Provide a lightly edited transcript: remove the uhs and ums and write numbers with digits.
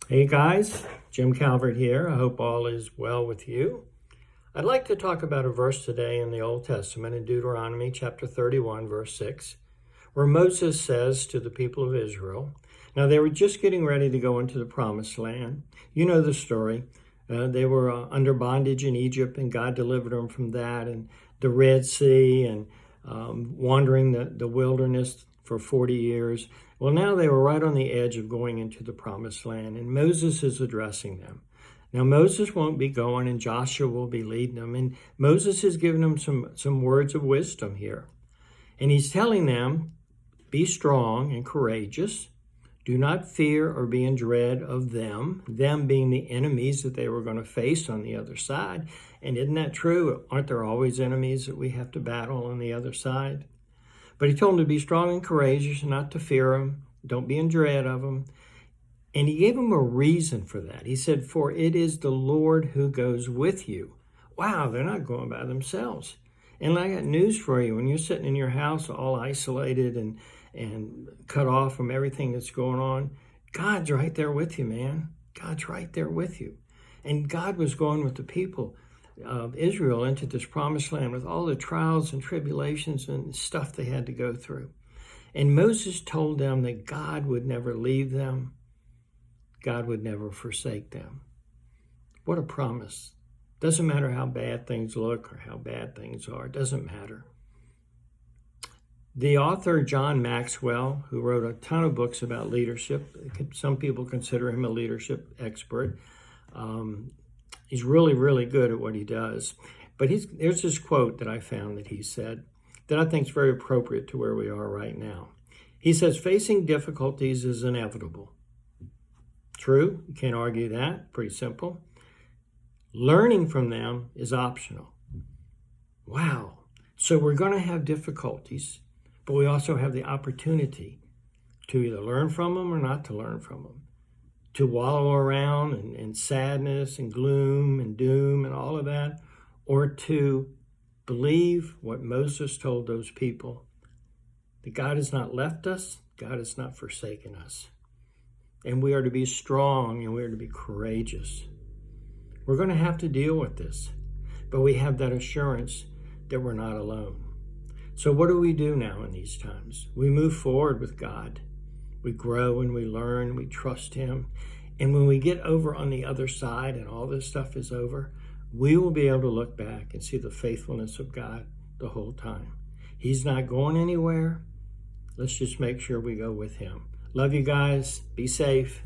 Hey guys, Jim Calvert here. I hope all is well with you. I'd like to talk about a verse today in the Old Testament in Deuteronomy chapter 31, verse 6, where Moses says to the people of Israel, now they were just getting ready to go into the promised land. You know the story. They were under bondage in Egypt, and God delivered them from that, and the Red Sea, and wandering the wilderness for 40 years. Well, now they were right on the edge of going into the promised land, and Moses is addressing them. Now, Moses won't be going, and Joshua will be leading them, and Moses has given them some words of wisdom here. And he's telling them, be strong and courageous. Do not fear or be in dread of them being the enemies that they were going to face on the other side. And isn't that true? Aren't there always enemies that we have to battle on the other side? But he told them to be strong and courageous, not to fear them. Don't be in dread of them. And he gave them a reason for that. He said, for it is the Lord who goes with you. Wow, they're not going by themselves. And I got news for you. When you're sitting in your house all isolated and cut off from everything that's going on, God's right there with you, man. God's right there with you. And God was going with the people of Israel into this promised land with all the trials and tribulations and stuff they had to go through. And Moses told them that God would never leave them. God would never forsake them. What a promise. Doesn't matter how bad things look or how bad things are. It doesn't matter. The author John Maxwell, who wrote a ton of books about leadership, some people consider him a leadership expert. He's really, really good at what he does. But there's this quote that I found that he said that I think is very appropriate to where we are right now. He says, facing difficulties is inevitable. True, you can't argue that, pretty simple. Learning from them is optional. Wow. So we're going to have difficulties, but we also have the opportunity to either learn from them or not to learn from them. To wallow around in sadness and gloom and doom and all of that, or to believe what Moses told those people, that God has not left us, God has not forsaken us. And we are to be strong and we are to be courageous. We're going to have to deal with this, but we have that assurance that we're not alone. So what do we do now in these times? We move forward with God. We grow and we learn, we trust him. And when we get over on the other side and all this stuff is over, we will be able to look back and see the faithfulness of God the whole time. He's not going anywhere. Let's just make sure we go with him. Love you guys. Be safe.